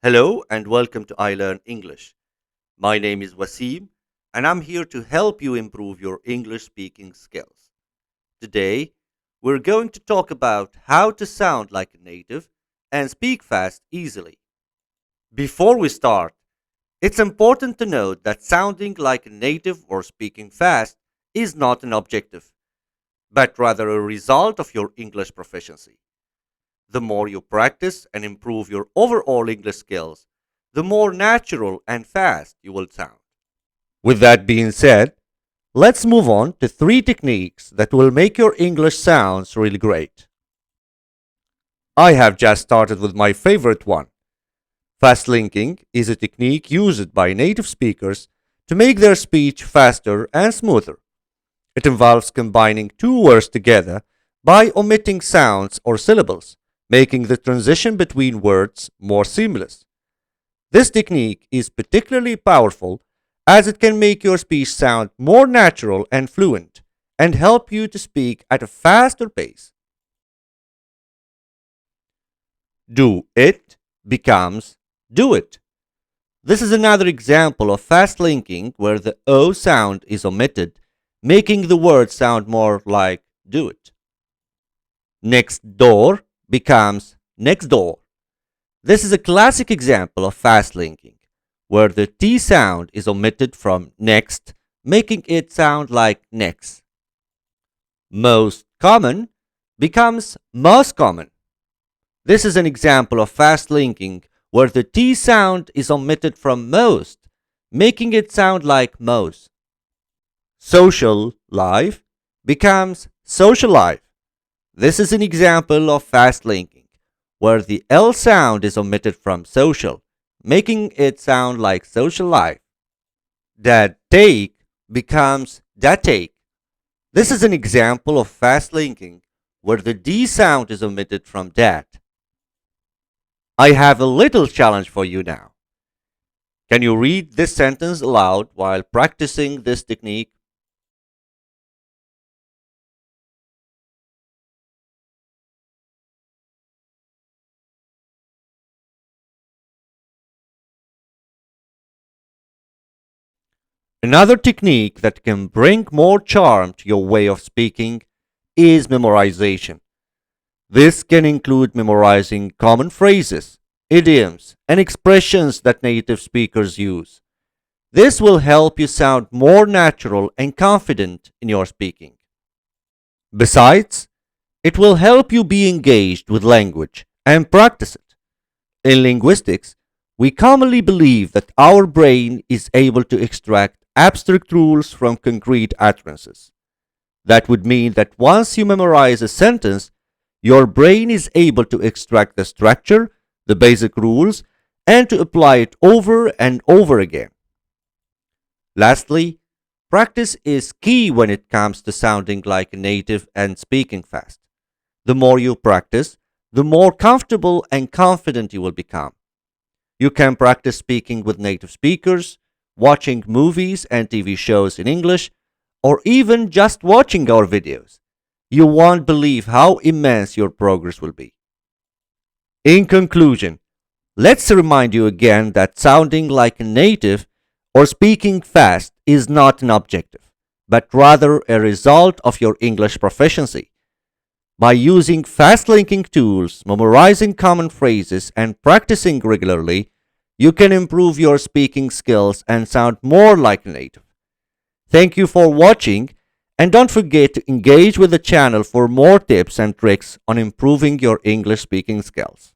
Hello and welcome to I Learn English. My name is Wasim and I'm here to help you improve your English speaking skills. Today, we're going to talk about how to sound like a native and speak fast easily. Before we start, it's important to note that sounding like a native or speaking fast is not an objective, but rather a result of your English proficiency. The more you practice and improve your overall English skills, the more natural and fast you will sound. With that being said, let's move on to three techniques that will make your English sounds really great. I have just started with my favorite one. Fast linking is a technique used by native speakers to make their speech faster and smoother. It involves combining two words together by omitting sounds or syllables, making the transition between words more seamless. This technique is particularly powerful as it can make your speech sound more natural and fluent and help you to speak at a faster pace. Do it becomes do it. This is another example of fast linking where the O sound is omitted, making the word sound more like do it. Next door becomes next door. This is a classic example of fast linking, where the T sound is omitted from next, making it sound like next. Most common becomes most common. This is an example of fast linking where the T sound is omitted from most, making it sound like most. Social life becomes social life. This is an example of fast linking, where the L sound is omitted from social, making it sound like social life. That take becomes that take. This is an example of fast linking, where the D sound is omitted from that. I have a little challenge for you now. Can you read this sentence aloud while practicing this technique? Another technique that can bring more charm to your way of speaking is memorization. This can include memorizing common phrases, idioms, and expressions that native speakers use. This will help you sound more natural and confident in your speaking. Besides, it will help you be engaged with language and practice it. In linguistics, we commonly believe that our brain is able to extract abstract rules from concrete utterances. That would mean that once you memorize a sentence, your brain is able to extract the structure, the basic rules, and to apply it over and over again. Lastly, practice is key when it comes to sounding like a native and speaking fast. The more you practice, the more comfortable and confident you will become. You can practice speaking with native speakers, watching movies and TV shows in English, or even just watching our videos. You won't believe how immense your progress will be. In conclusion, let's remind you again that sounding like a native or speaking fast is not an objective, but rather a result of your English proficiency. By using fast linking tools, memorizing common phrases, and practicing regularly, you can improve your speaking skills and sound more like a native. Thank you for watching, and don't forget to engage with the channel for more tips and tricks on improving your English speaking skills.